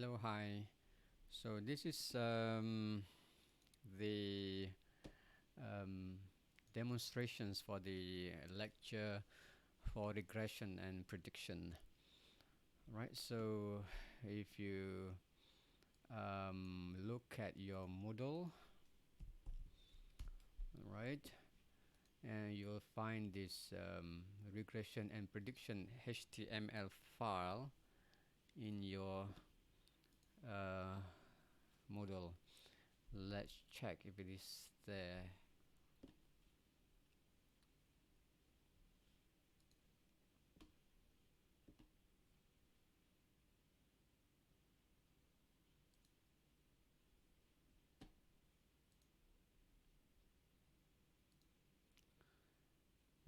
Hello, hi. So this is the um, demonstrations for the lecture for regression and prediction. Right. So if you look at your Moodle, right, and you'll find this regression and prediction HTML file in your uh, Moodle. Let's check if it is there.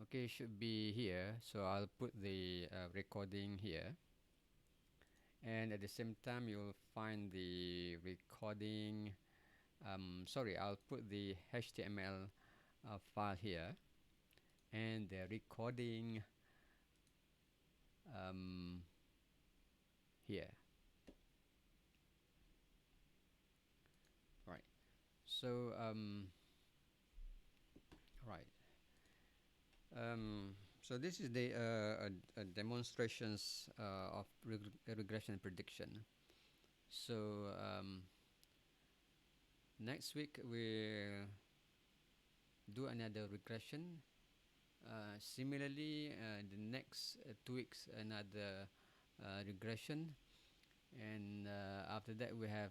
Okay, it should be here. So I'll put the recording here, and at the same time you'll find the recording. Sorry, I'll put the HTML file here and the recording um, here. Right. So right. So this is the demonstrations of regression and prediction. So next week we'll do another regression. Similarly, the next 2 weeks another regression, and after that we have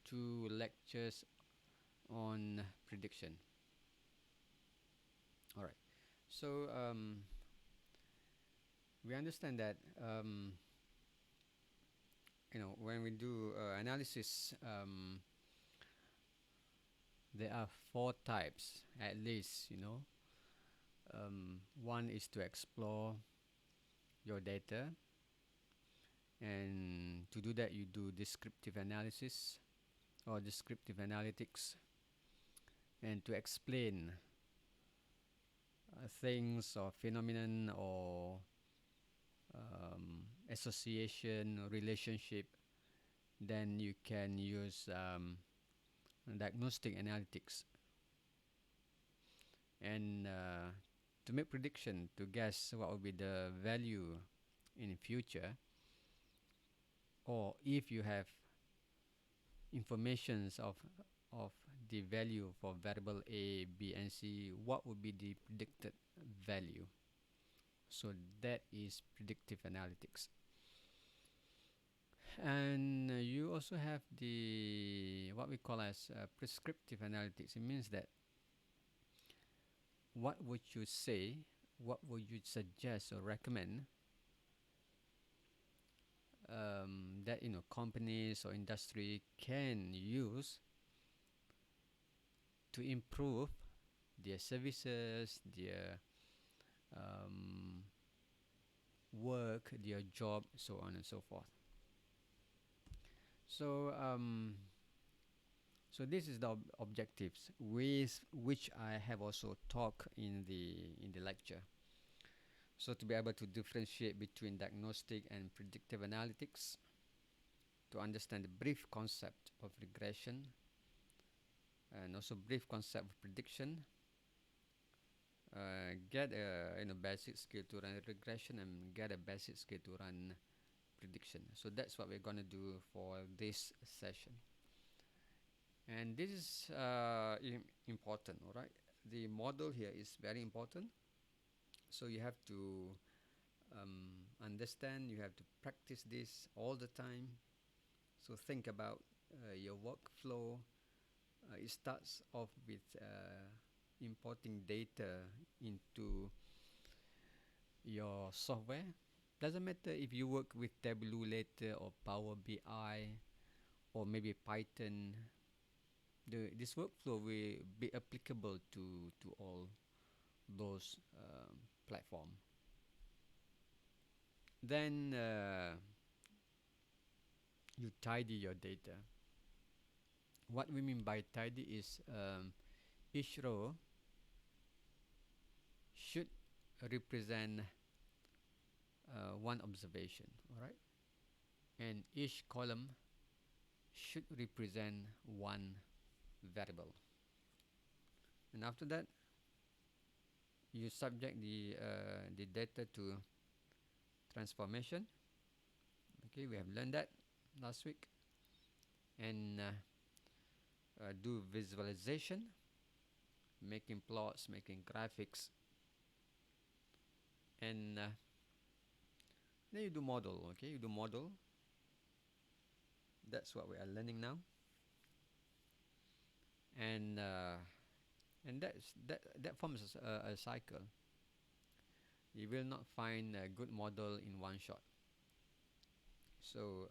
2 lectures on prediction. All right. So we understand that when we do analysis, there are 4 types at least. One is to explore your data, and to do that you do descriptive analysis or descriptive analytics, and to explain things or phenomenon or association or relationship, then you can use diagnostic analytics, and to make prediction, to guess what will be the value in the future, or if you have informations of the value for variable A, B, and C, what would be the predicted value. So that is predictive analytics. And you also have the what we call as prescriptive analytics. It means that what would you say, what would you suggest or recommend that companies or industry can use to improve their services, their work, their job, so on and so forth. So so this is the objectives with which I have also talked in the lecture. So to be able to differentiate between diagnostic and predictive analytics, to understand the brief concept of regression, and also brief concept of prediction, get a basic skill to run regression, and get a basic skill to run prediction. So that's what we're going to do for this session. And this is important, all right? The model here is very important. So you have to understand, you have to practice this all the time. So think about your workflow. It starts off with importing data into your software. Doesn't matter if you work with Tableau later or Power BI or maybe Python. This workflow will be applicable to all those platforms. Then you tidy your data. What we mean by tidy is each row should represent one observation, all right? And each column should represent one variable. And after that, you subject the data to transformation. Okay, we have learned that last week. And do visualization, making plots, making graphics, and then you do model. Okay, you do model. That's what we are learning now. And that forms a cycle. You will not find a good model in one shot. So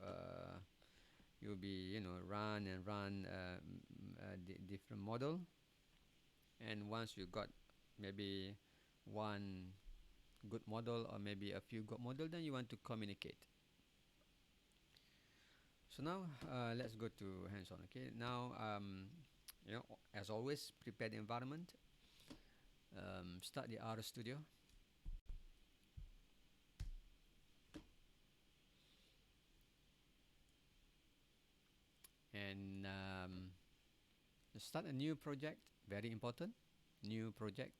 you'll be, run and run different model, and once you got maybe one good model or maybe a few good model, then you want to communicate. So now let's go to hands-on. Okay, now as always, prepare the environment. Start the RStudio. And start a new project. Very important. New project,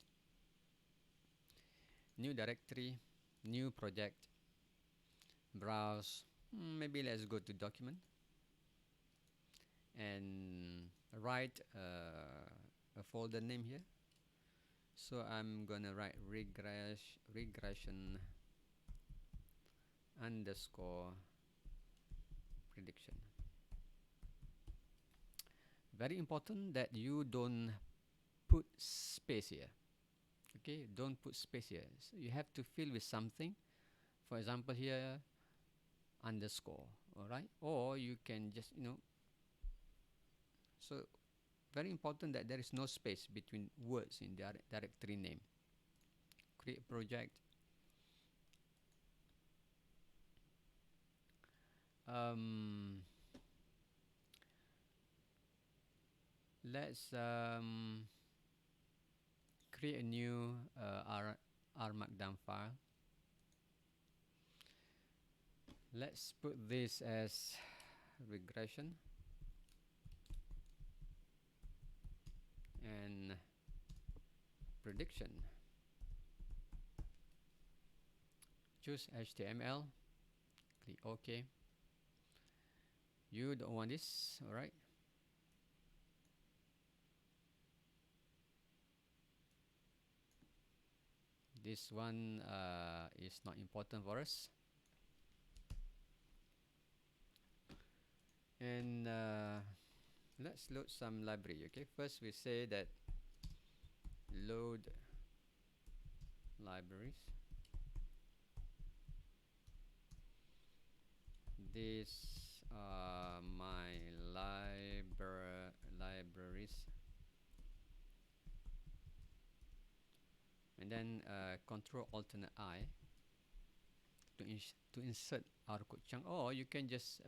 new directory, new project. Browse. Maybe let's go to document and write a folder name here. So I'm gonna write regression underscore prediction. Very important that you don't put space here. Okay, don't put space here. So you have to fill with something. For example, here underscore. All right, or you can just so very important that there is no space between words in the directory name. Create project. Let's create a new R Markdown file. Let's put this as regression and prediction. Choose HTML. Click OK. You don't want this, alright? This one is not important for us. And let's load some library. Okay, first we say that load libraries. These are my libraries. And then Control Alternate I to insert our code chunk, or you can just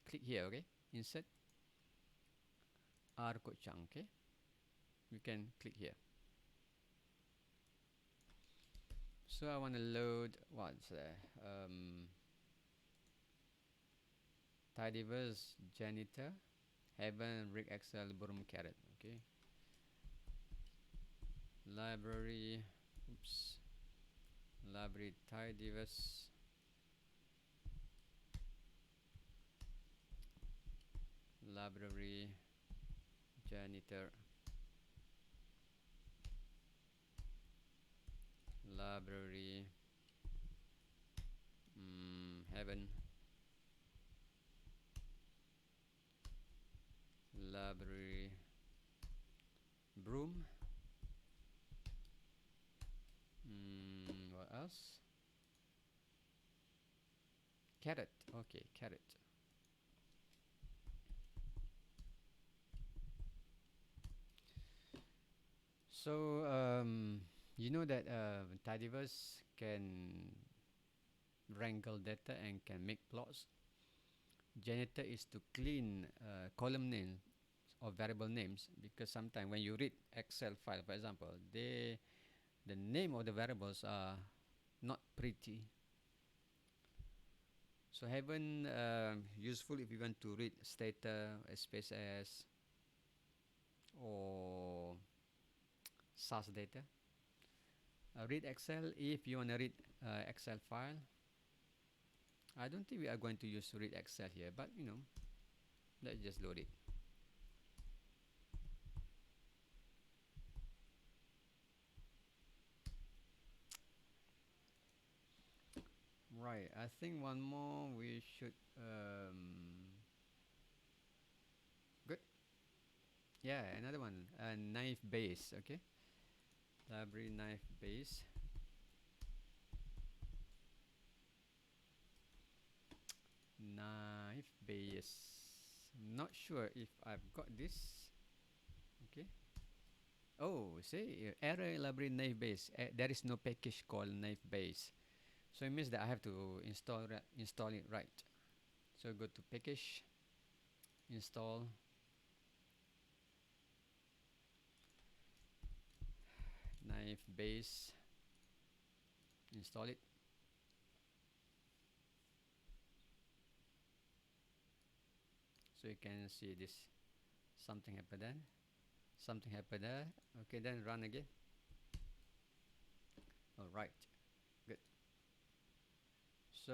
click here. Okay, insert our code chunk. Okay, you can click here. So I want to load what's there. Tidyverse, janitor, heaven, rig excel, broom, carrot. Okay, library. Oops. Library tidyverse. Library janitor. Library heaven. Library broom. What else? Carrot. Okay, carrot. So you know that tidyverse can wrangle data and can make plots. Janitor is to clean column names or variable names, because sometimes when you read Excel file, for example, the name of the variables are not pretty. So Heaven useful if you want to read Stata, SPSS, or SAS data. Read Excel if you want to read Excel file. I don't think we are going to use read Excel here, but you know, let's just load it. Right, I think one more we should good. Yeah, another one, knife base. Okay, library knife base. Knife base. Not sure if I've got this. Okay. Oh, see, error library knife base. There is no package called knife base, so it means that I have to install it right. So go to package, install knife base, install it. So you can see this. Something happened there. Something happened there. Okay, then run again. All right, good. So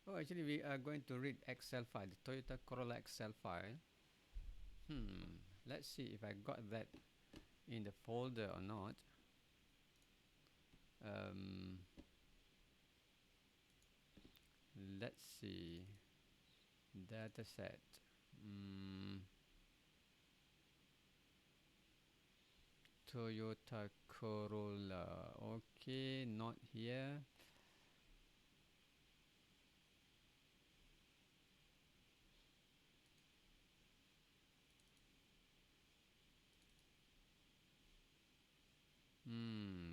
oh, actually we are going to read Excel file, the Toyota Corolla Excel file. Let's see if I got that in the folder or not. Let's see. Data set. Toyota Corolla. Okay, not here.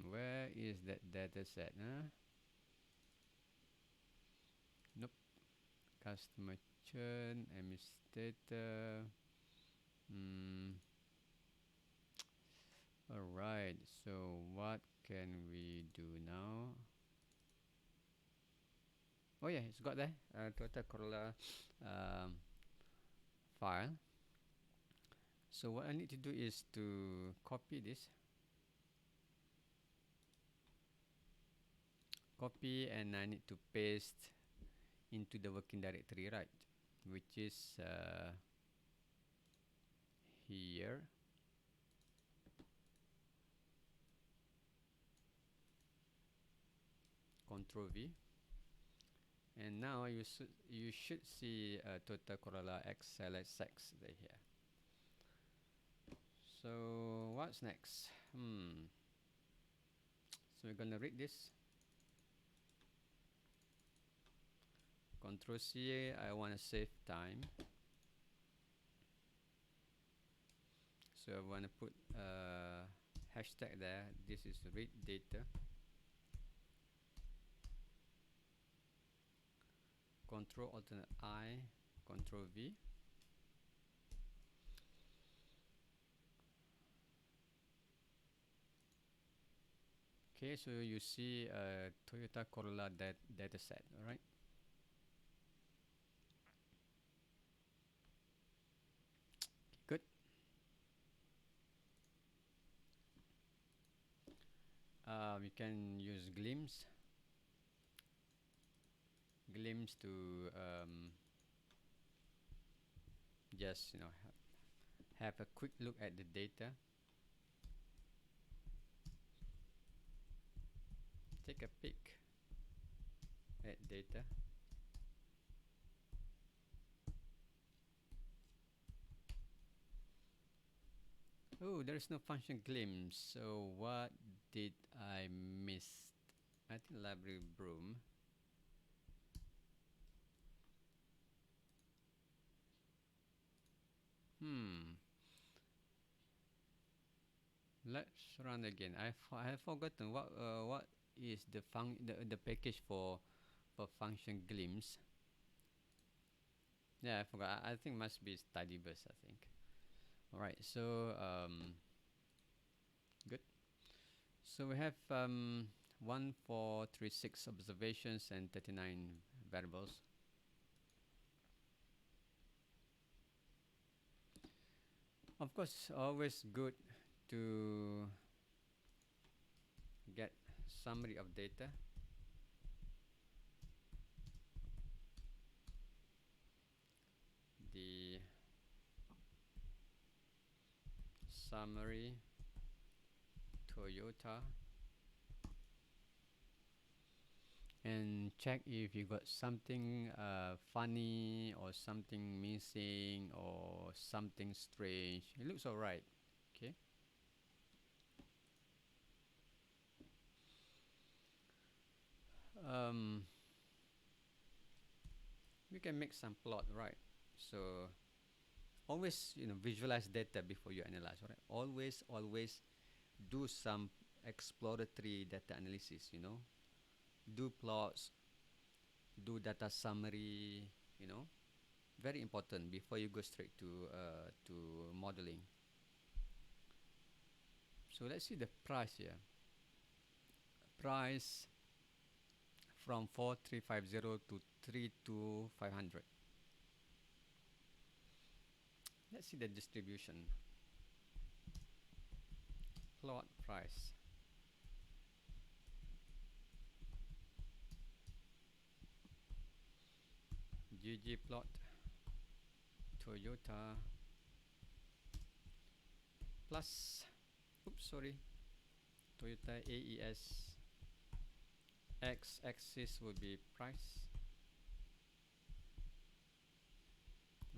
Where is that data set? Huh? Nope. Customer churn, administrator. Alright, so what can we do now? Oh yeah, it's got there. Toyota Corolla file. So what I need to do is to copy this. Copy, and I need to paste into the working directory, right? Which is here. Control V. And now you should see Toyota Corolla XLSX right here. So what's next? So we're gonna read this. Control C. I want to save time. So I want to put hashtag there. This is read data. Control alternate I, Control V. Okay, so you see Toyota Corolla data set, all right? Good. We can use glimpse to just have a quick look at the data. Take a peek at data. Oh, there is no function glimpse. So what did I miss? I think library broom. Let's run again. I have forgotten what is the package for function glimpse. Yeah, I forgot. I think must be Studybus, I think. All right. So good. So we have 1436 observations and 39 variables. Of course, always good to get summary of data. The summary Toyota, and check if you got something funny or something missing or something strange. It looks alright. Okay. We can make some plot, right? So always, visualize data before you analyze, right? Always do some exploratory data analysis. Do plots, do data summary. Very important before you go straight to modeling. So let's see the price here. Price from 4350 to 32500. Let's see the distribution. Plot price. ggplot Toyota plus, Toyota AES. X-axis will be price.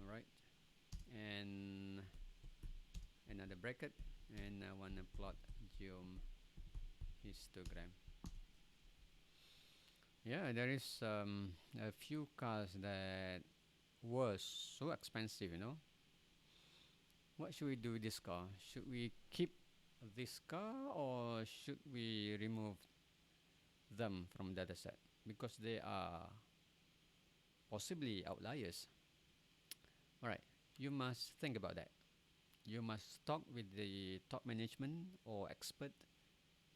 Alright, and another bracket, and I want to plot geom histogram. Yeah, there is a few cars that were so expensive. What should we do with this car? Should we keep this car or should we remove them from data set? Because they are possibly outliers. Alright, you must think about that. You must talk with the top management or expert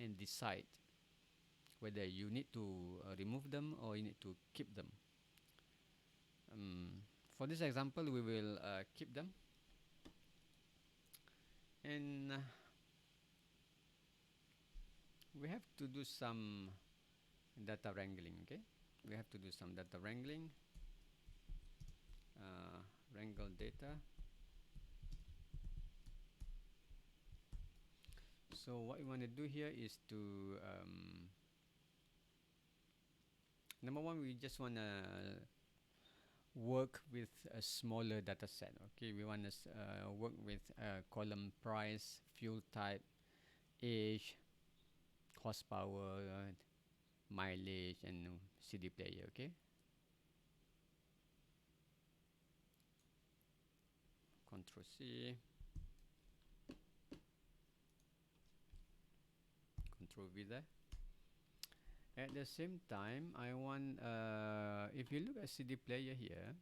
and decide whether you need to remove them or you need to keep them. For this example, we will keep them. And we have to do some data wrangling, okay? We have to do some data wrangling. Wrangle data. So what we want to do here is to number one, we just want to work with a smaller data set. Okay, we want to work with column price, fuel type, age, horsepower, mileage, and CD player. Okay. Control C. Control V there. At the same time, I want, if you look at CD player here,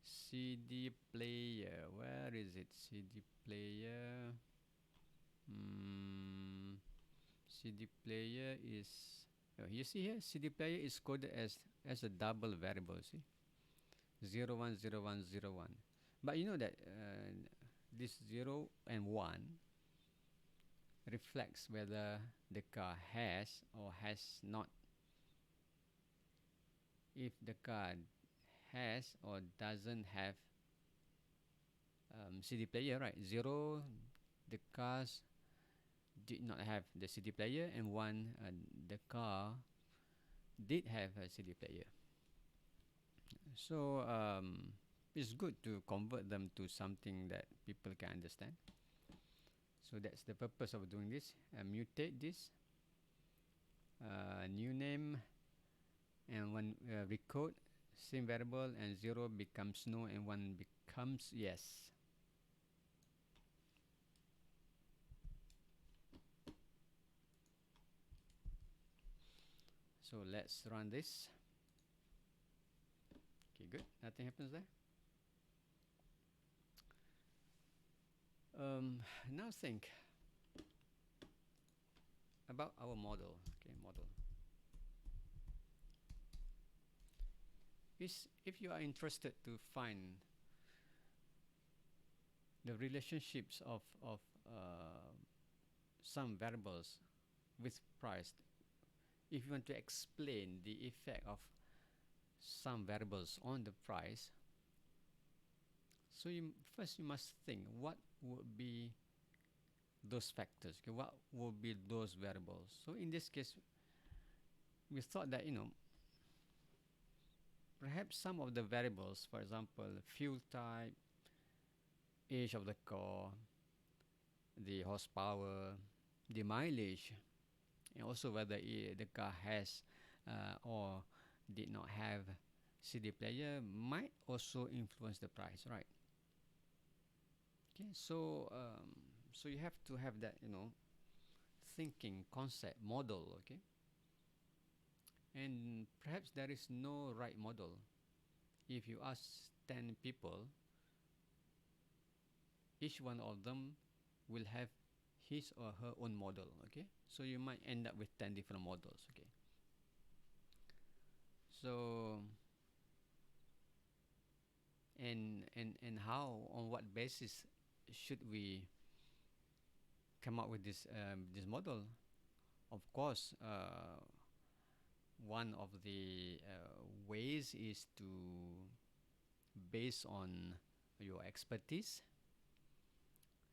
CD player, where is it? CD player. CD player is, you see here, CD player is coded as a double variable, see? 010101. But you know that this 0 and 1 reflects whether the car has or has not. If the car has or doesn't have CD player, right? 0, the cars did not have the CD player, and 1, the car did have a CD player. So it's good to convert them to something that people can understand. So that's the purpose of doing this. Mutate this, new name, and when recode, same variable, and 0 becomes no and 1 becomes yes. So let's run this. Okay, good. Nothing happens there. Now think about our model. Okay, model is if you are interested to find the relationships of some variables with price. If you want to explain the effect of some variables on the price, so first you must think what would be those factors. Okay, what would be those variables? So in this case, we thought that perhaps some of the variables, for example, fuel type, age of the car, the horsepower, the mileage, and also whether the car has or did not have CD player might also influence the price, right? Okay, so you have to have that thinking concept model, okay? And perhaps there is no right model. If you ask 10 people, each one of them will have his or her own model, okay? So you might end up with 10 different models, okay? So and how, on what basis should we come up with this model? Of course, one of the ways is to base on your expertise.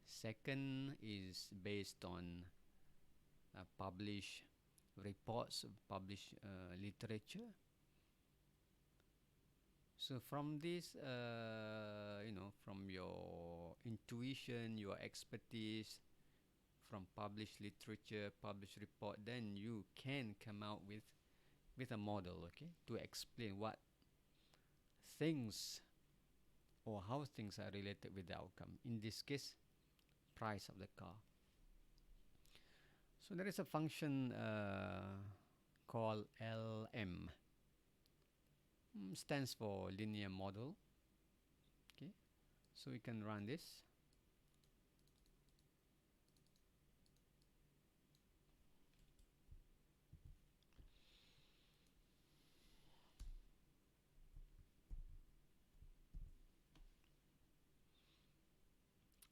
Second is based on published reports, published literature. So from this, from your intuition, your expertise, from published literature, published report, then you can come out with a model, okay, to explain what things or how things are related with the outcome. In this case, price of the car. So there is a function called LM. Stands for linear model. Okay, so we can run this.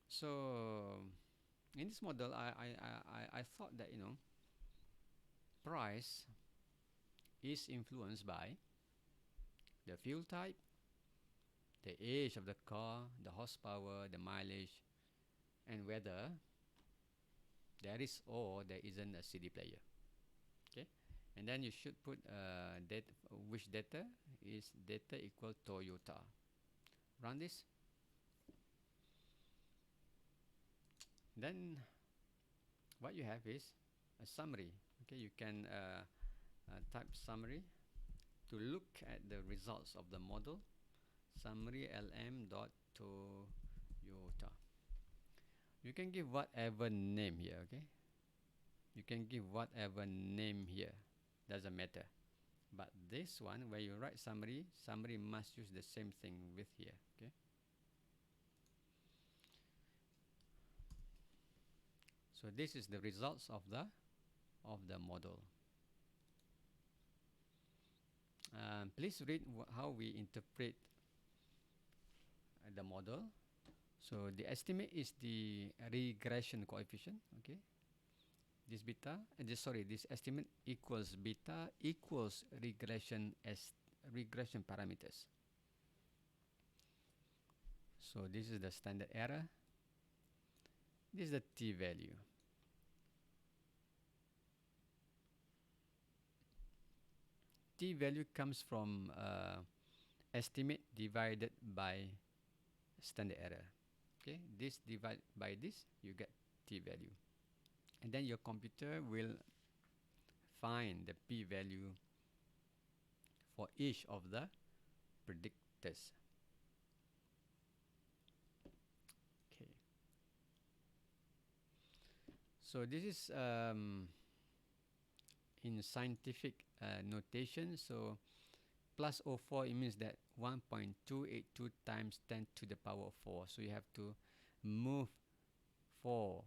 So in this model, I thought that price is influenced by the fuel type, the age of the car, the horsepower, the mileage, and whether there is or there isn't a CD player. Okay, and then you should put which data is data equal Toyota. Run this. Then what you have is a summary. Okay, you can type summary to look at the results of the model. Summary lm dot Toyota. You can give whatever name here, okay? You can give whatever name here, doesn't matter. But this one, where you write summary, summary must use the same thing with here, okay? So this is the results of the model. Please read how we interpret the model. So the estimate is the regression coefficient, okay? This beta, this estimate equals beta equals regression regression parameters. So this is the standard error. This is the t-value. T-value comes from estimate divided by standard error. Okay, this divided by this, you get t-value. And then your computer will find the p-value for each of the predictors. Okay. So this is in scientific notation. So plus 04, it means that 1.282 times 10 to the power of 4. So you have to move 4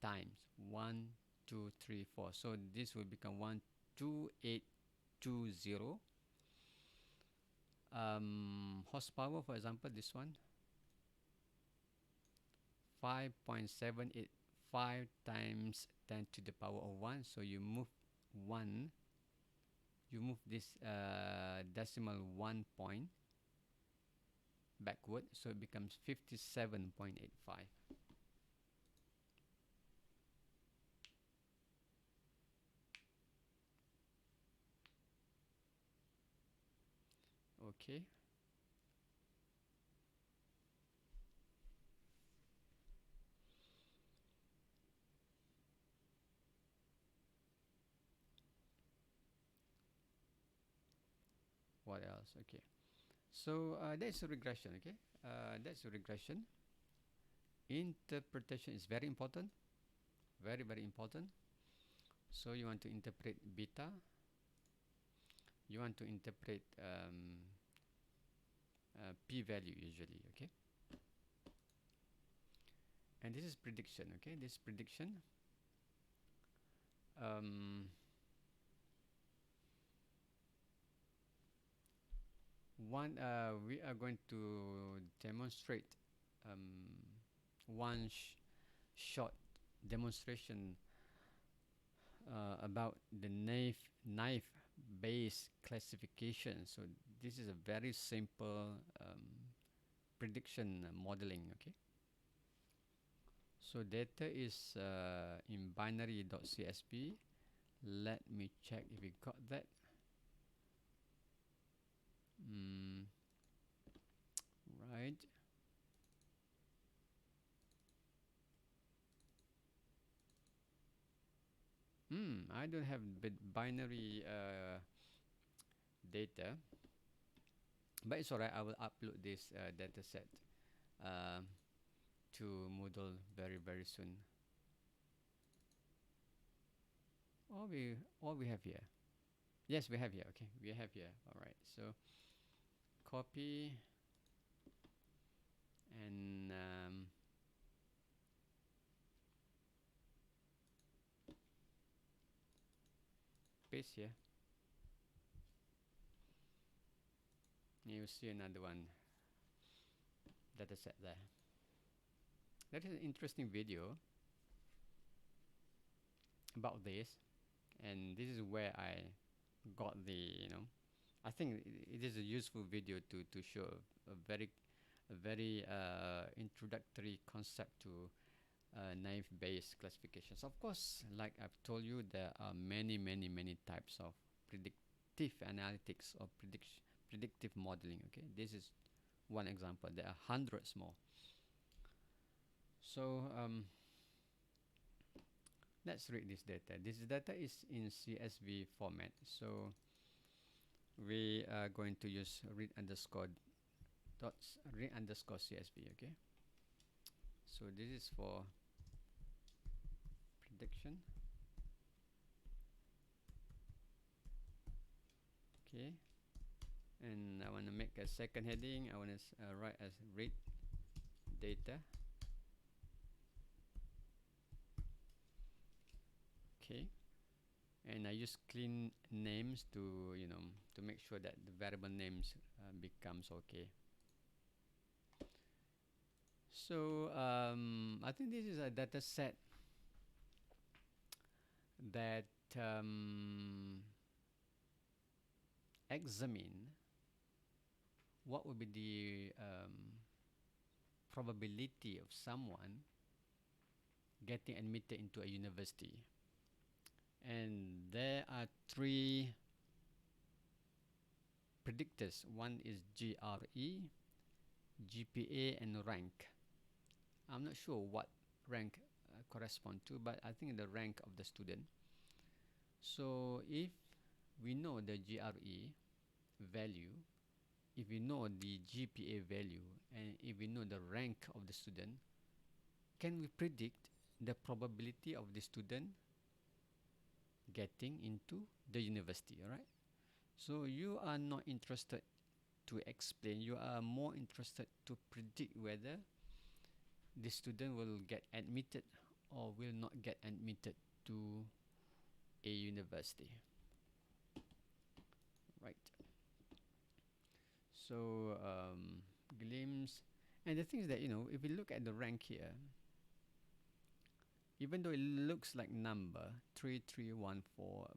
times. 1, 2, 3, 4. So this will become 12820 horsepower. For example, this one 5.785 times 10 to the power of 1. So you move 1, you move this decimal 1 point backward, so it becomes 57.85. Okay. What else? Okay. So that's a regression. Okay. That's a regression. Interpretation is very important. Very, very important. So you want to interpret beta. You want to interpret p-value usually. Okay. And this is prediction. Okay. This prediction. We are going to demonstrate one short demonstration about the knife based classification. So this is a very simple prediction modeling. Okay. So data is in binary.csv. Let me check if we got that. Right. I don't have binary data, but it's alright. I will upload this data set to Moodle very, very soon. All we have here. Yes, we have here. Okay, we have here. All right. So copy and paste here. You see another one data set there. That is an interesting video about this, and this is where I got the I think it is a useful video to show a very introductory concept to knife based classifications. Of course, like I've told you, there are many types of predictive analytics or predictive modeling. Okay, this is one example. There are hundreds more. So let's read this data. This data is in CSV format. So we are going to use read underscore CSV. Okay. So this is for prediction. Okay. And I want to make a second heading. I want to write as read data. Okay. And I use clean names to to make sure that the variable names becomes okay. So I think this is a data set that examine what would be the probability of someone getting admitted into a university. And there are three predictors. One is GRE, GPA, and rank. I'm not sure what rank correspond to, but I think the rank of the student. So if we know the GRE value, if we know the GPA value, and if we know the rank of the student, can we predict the probability of the student getting into the university? All right. So you are not interested to explain, you are more interested to predict whether the student will get admitted or will not get admitted to a university. Right. So glimpse, and the thing is that, you know, if you look at the rank here, even though it looks like number 3314,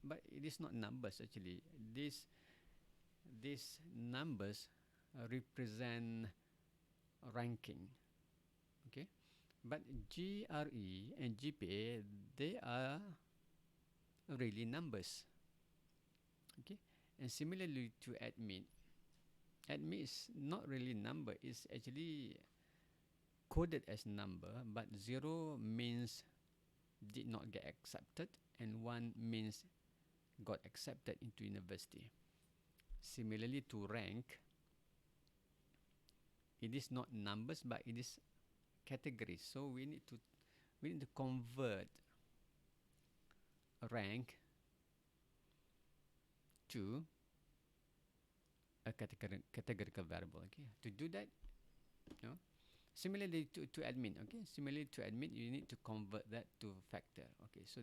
but it is not numbers actually. These numbers represent ranking. Okay, but GRE and GPA, they are really numbers. Okay, and similarly to admit, admit is not really number. It's actually coded as number, but 0 means did not get accepted, and 1 means got accepted into university. Similarly to rank, it is not numbers, but it is categories. So we need to convert rank to a categorical variable. Okay, to do that, you know, similarly to admit. Okay, similarly to admit, you need to convert that to factor. Okay, so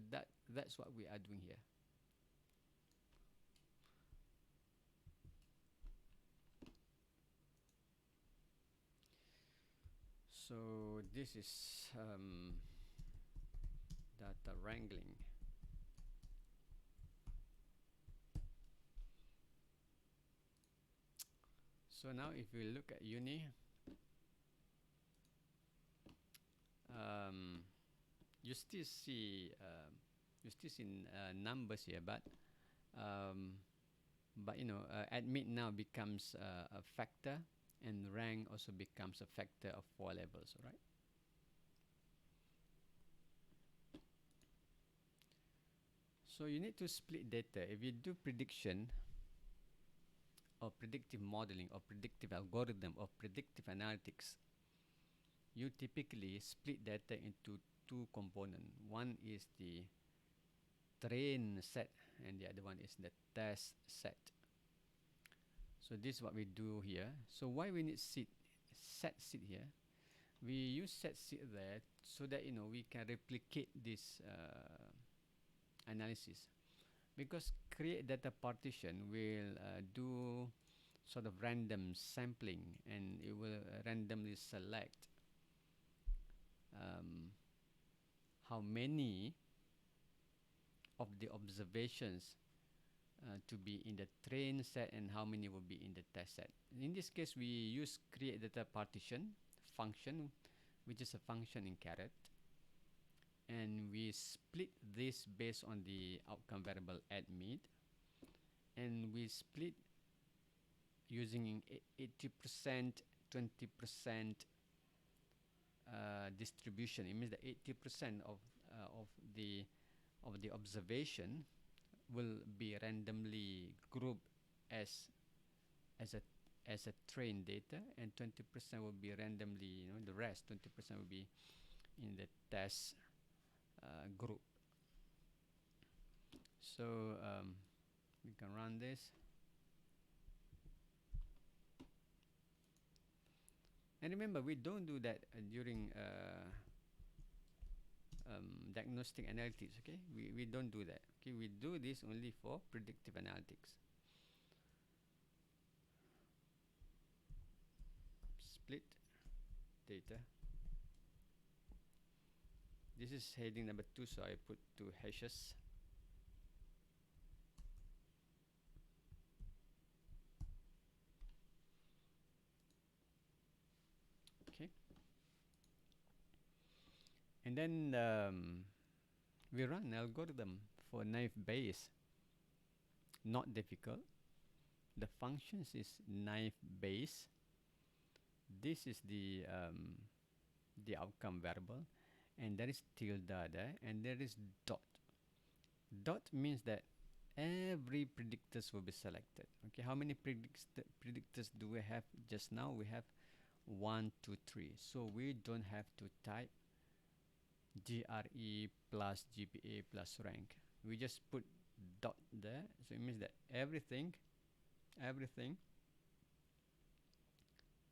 that's what we are doing here. So this is data wrangling. So now if we look at uni, you still see numbers here, but you know, admit now becomes a factor, and rank also becomes a factor of 4 levels, right? So you need to split data. If you do prediction or predictive modeling or predictive algorithm or predictive analytics, you typically split data into 2 components. One is the train set, and the other one is the test set. So this is what we do here. So why we need set here? We use set there so that, you know, we can replicate this analysis, because create data partition will do sort of random sampling, and it will randomly select how many of the observations to be in the train set and how many will be in the test set. In this case, we use create data partition function, which is a function in caret, and we split this based on the outcome variable admit, and we split using 80%, 20% distribution. It means that 80% of the observation will be randomly grouped as a train data, and 20% will be randomly, you know, the rest 20% will be in the test group. So we can run this, and remember, we don't do that during diagnostic analytics. Okay, we don't do that. Okay, we do this only for predictive analytics. Split data. This is heading number 2, so I put 2 hashes. Okay, and then we run an algorithm for naive Bayes. Not difficult. The functions is naive Bayes. This is the outcome variable, and there is tilde there, and there is dot. Dot means that every predictors will be selected. Okay, how many predictors do we have just now? We have 1, 2, 3. So we don't have to type GRE plus GPA plus rank. We just put dot there. So it means that everything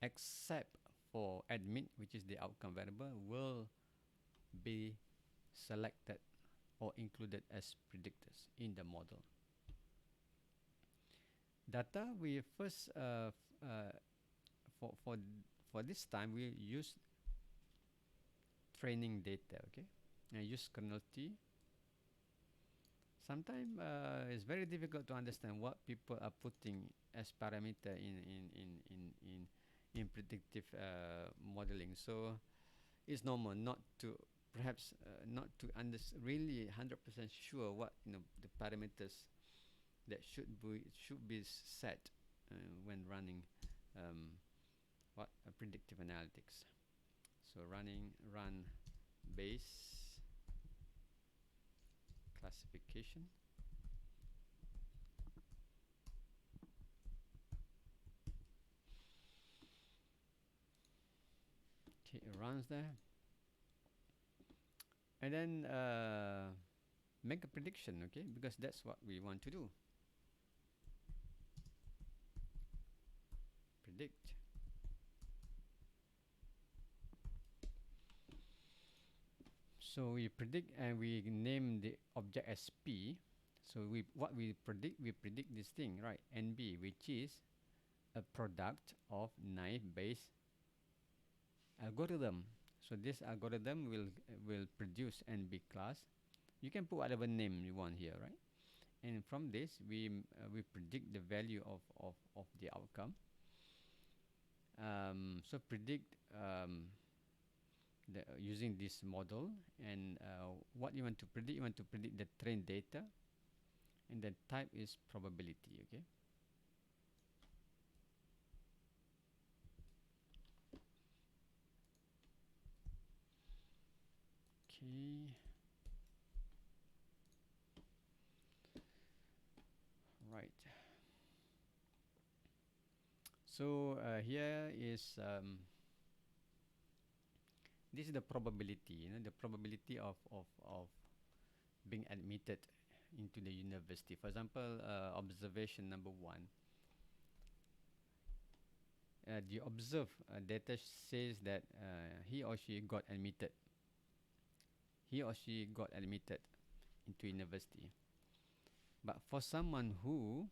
except for admit, which is the outcome variable, will be selected or included as predictors in the model. Data we first for for for this time we use training data, okay, and use kernel T. Sometimes it's very difficult to understand what people are putting as parameter in predictive modeling. So it's normal not to perhaps not to really 100% sure what the parameters that should be set when running what predictive analytics. So run base classification. Okay, it runs there, and then make a prediction, okay, because that's what we want to do. Predict. So we predict and we name the object as P. So we predict this thing, right? NB, which is a product of naive-Bayes algorithm. So this algorithm will produce NB class. You can put whatever name you want here, right? And from this we predict the value of the outcome. So predict using this model, and what you want to predict, the trained data, and the type is probability, okay. Okay, right. So here is this is the probability, the probability of being admitted into the university. For example, observation number 1. The observed data says that he or she got admitted. He or she got admitted into university. But for someone who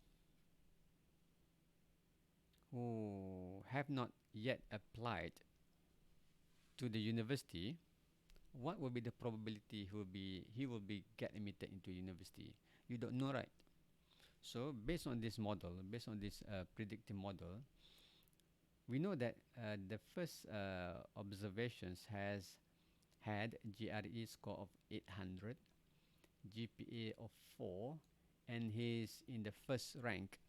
have not yet applied to the university, what will be the probability he will be get admitted into university? You don't know, right? So based on this model, based on this predictive model, we know that the first observations has had GRE score of 800, GPA of 4, and he's in the first rank.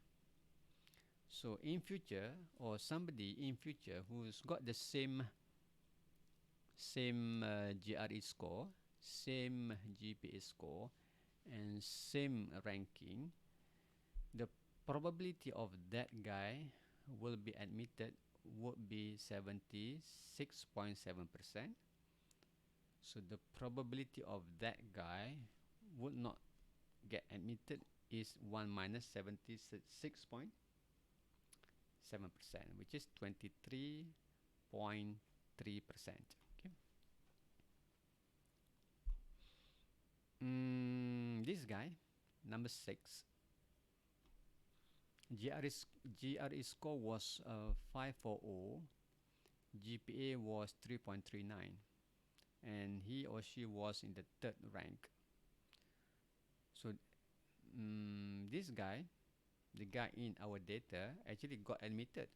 So in future, or somebody in future who's got the same GRE score, same GPA score, and same ranking, the probability of that guy will be admitted would be 76.7%. So the probability of that guy would not get admitted is 1 minus 76.7%, which is 23.3%. Okay. This guy, number 6, GRE score was 540, GPA was 3.39, and he or she was in the 3rd rank. So this guy, the guy in our data, actually got admitted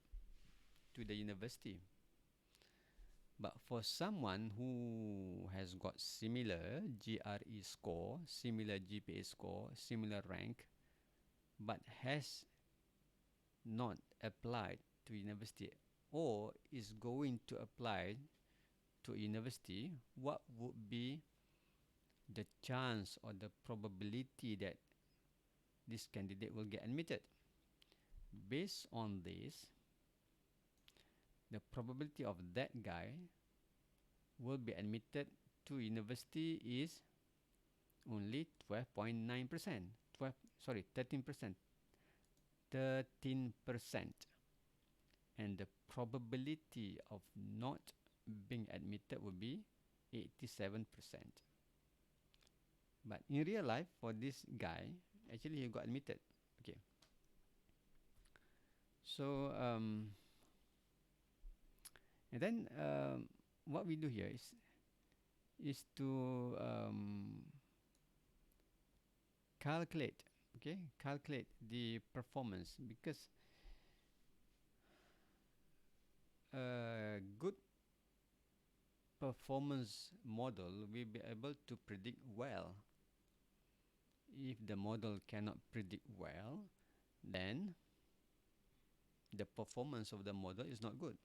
to the university. But for someone who has got similar GRE score, similar GPA score, similar rank, but has not applied to university or is going to apply to university, what would be the chance or the probability that this candidate will get admitted? Based on this, the probability of that guy will be admitted to university is only 12.9%. 13%. 13%. And the probability of not being admitted will be 87%. But in real life, for this guy, actually he got admitted. Okay. So and then what we do here is to calculate, okay, calculate the performance, because a good performance model will be able to predict well. If the model cannot predict well, then the performance of the model is not good.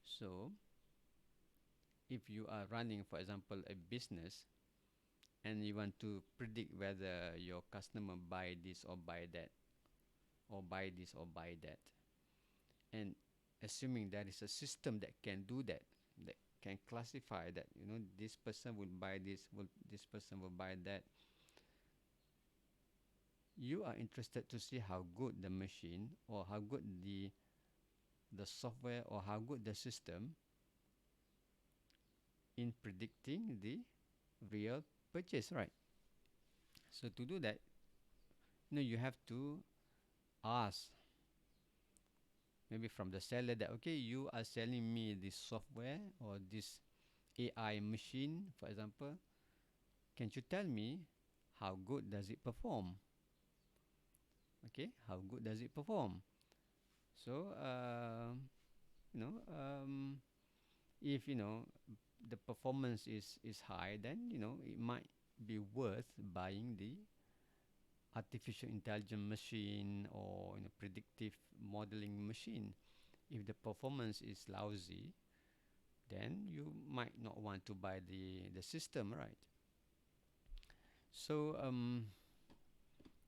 So if you are running, for example, a business, and you want to predict whether your customer buy this or buy that, or buy this or buy that, and assuming there is a system that can do that, that can classify that, you know, this person will buy this, this person will buy that, you are interested to see how good the machine, or how good the software, or how good the system in predicting the real purchase, right? So to do that, you know, you have to ask maybe from the seller that, okay, you are selling me this software or this AI machine, for example, can you tell me how good does it perform? Okay, how good does it perform? So you know, if you know the performance is high, then you know it might be worth buying the artificial intelligence machine, or you know, predictive modeling machine. If the performance is lousy, then you might not want to buy the system, right? So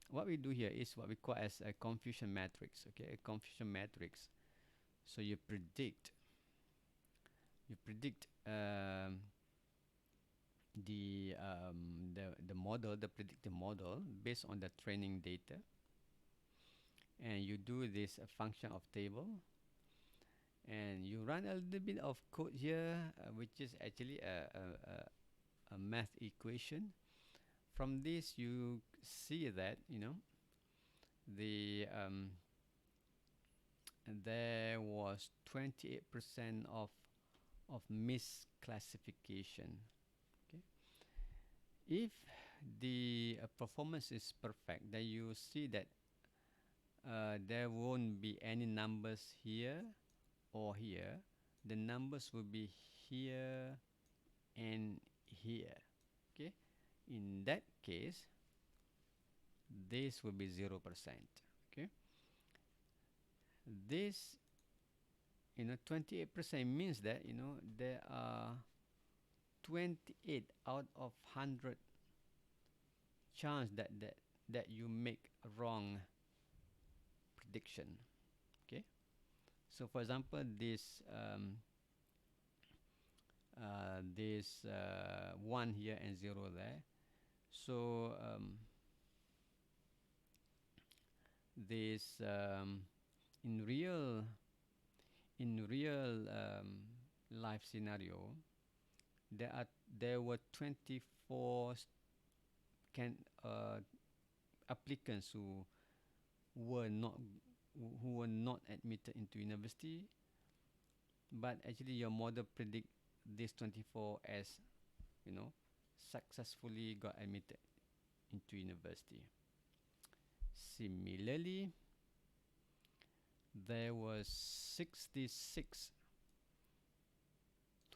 what we do here is what we call as a confusion matrix. Okay, a confusion matrix. So you predict the model, the predictive model, based on the training data, and you do this function of table, and you run a little bit of code here, which is actually a math equation. From this, you see that, you know, the there was 28% of misclassification. Okay, if the performance is perfect, then you see that there won't be any numbers here or here. The numbers will be here and here. Okay, in that case, this will be 0%. Okay, this, you know, 28% means that, you know, there are 28 out of 100 chance that you make a wrong prediction. Okay, so for example, this 1 here and 0 there. So this in real life scenario, there were 24 can applicants were not who were not admitted into university, but actually your model predict this 24 as, you know, successfully got admitted into university. Similarly, there was 66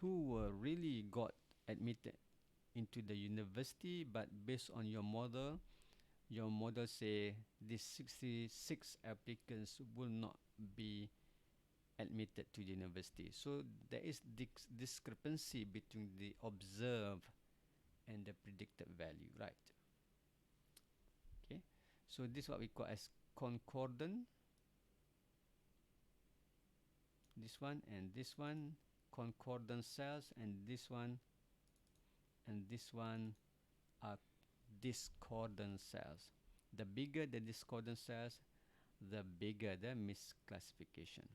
who were really got admitted into the university, but based on your model say these 66 applicants will not be admitted to the university. So there is discrepancy between the observed and the predicted value, right? Okay, so this is what we call as concordant. This one and this one, concordant cells, and this one and this one are discordant cells. The bigger the discordant cells, the bigger the misclassification.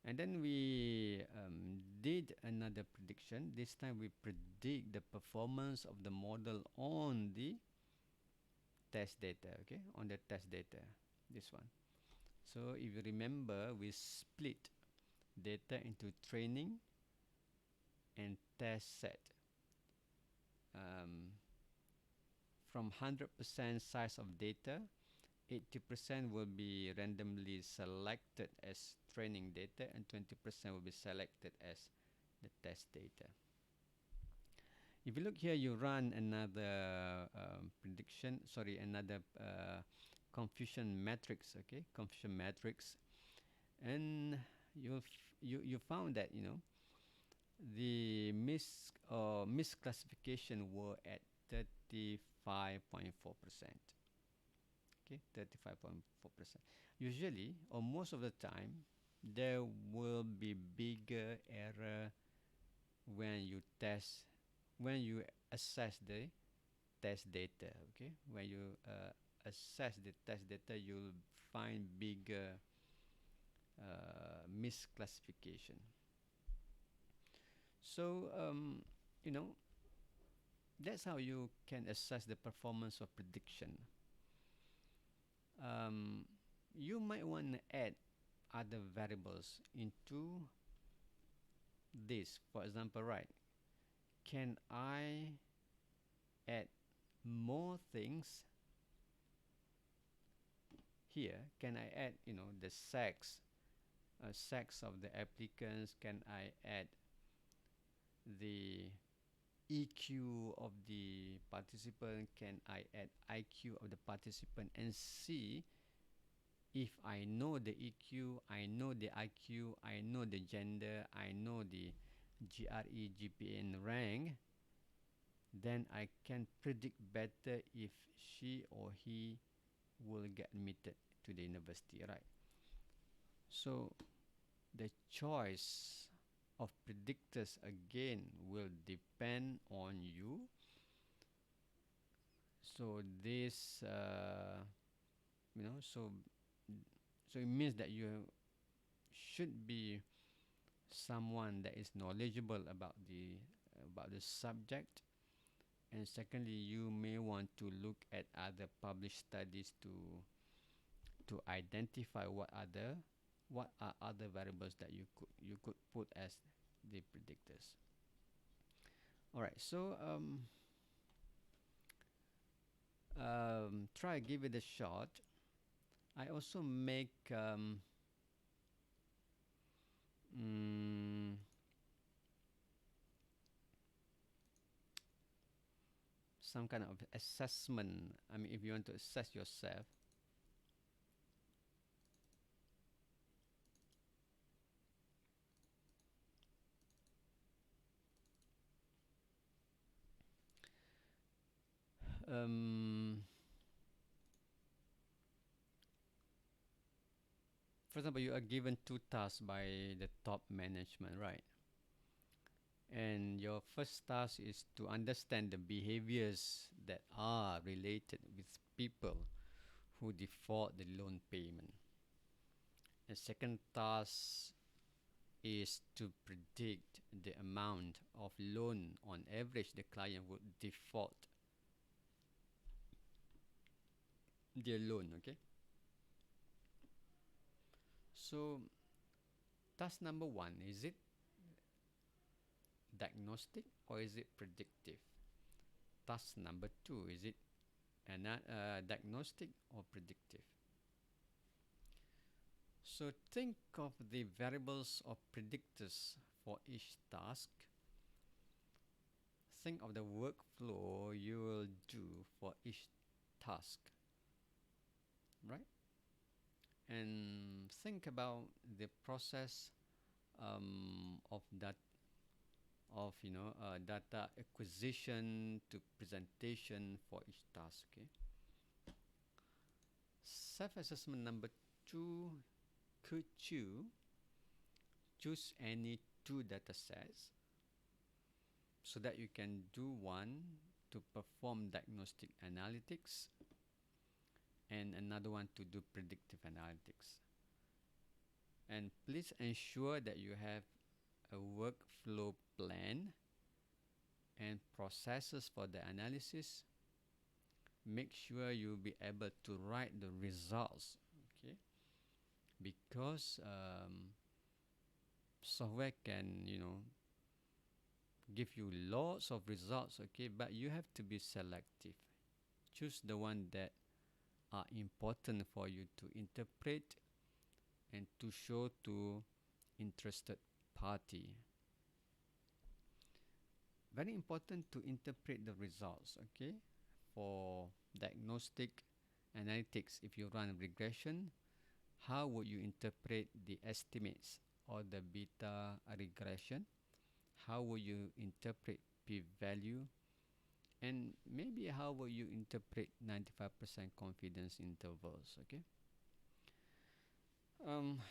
And then we did another prediction. This time we predict the performance of the model on the test data, okay, on the test data, this one. So if you remember, we split data into training and test set. From 100% size of data, 80% will be randomly selected as training data and 20% will be selected as the test data. If you look here, you run another another confusion matrix, okay, confusion matrix, and you found that the misclassification were at 35.4%. Okay, 35.4%. Usually, or most of the time, there will be bigger error when you assess the test data. Okay, when you assess the test data, you'll find bigger misclassification. So that's how you can assess the performance of prediction. You might want to add other variables into this. For example, right? Can I add more things here? Can I add, the sex of the applicants? Can I add the EQ of the participant? Can I add IQ of the participant and see if I know the EQ, I know the IQ, I know the gender, I know the GRE, GPA and rank, then I can predict better if she or he will get admitted to the university, right? So the choice of predictors again will depend on you. So this so it means that you should be someone that is knowledgeable about the subject, and secondly, you may want to look at other published studies to identify what are other variables that you could put as the predictors. All right, so try give it a shot. I also make some kind of assessment. I mean, if you want to assess yourself, for example, you are given 2 tasks by the top management, right? And your first task is to understand the behaviors that are related with people who default the loan payment. The second task is to predict the amount of loan on average the client would default their loan, okay? So task number 1, is it diagnostic or is it predictive? Task number 2, is it diagnostic or predictive? So think of the variables of predictors for each task. Think of the workflow you will do for each task, right? And think about the process of that data acquisition to presentation for each task. Okay. Self-assessment number 2, could you choose any 2 data sets so that you can do one to perform diagnostic analytics and another one to do predictive analytics. And please ensure that you have a workflow plan and processes for the analysis. Make sure you'll be able to write the results, okay? Because software can, give you lots of results, okay? But you have to be selective. Choose the one that are important for you to interpret and to show to interested party. Very important to interpret the results, okay? For diagnostic analytics, if you run regression, how would you interpret the estimates or the beta regression? How would you interpret p-value? And maybe how will you interpret 95% confidence intervals, okay?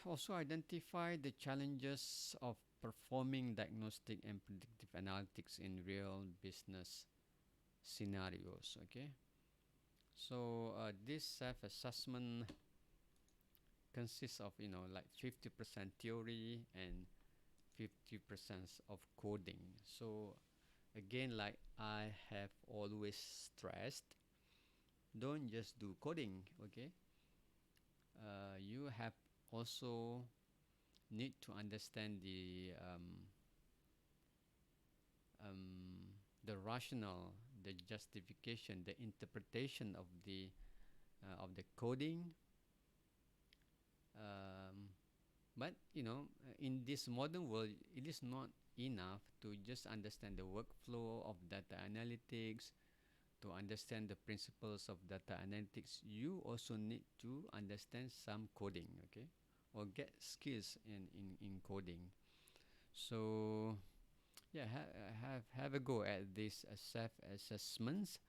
Also identify the challenges of performing diagnostic and predictive analytics in real business scenarios, okay? So this self-assessment consists of, like 50% theory and 50% of coding. So again, like I have always stressed, don't just do coding, okay? You have also need to understand the rationale, the justification, the interpretation of the coding. But in this modern world, it is not enough to just understand the workflow of data analytics, to understand the principles of data analytics. You also need to understand some coding, okay, or get skills in coding. So yeah, have a go at these self-assessments,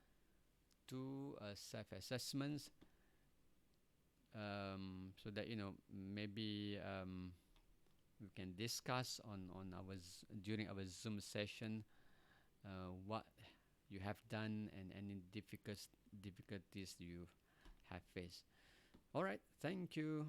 two self-assessments, so that maybe we can discuss on during our Zoom session what you have done and any difficulties you have faced. All right, thank you.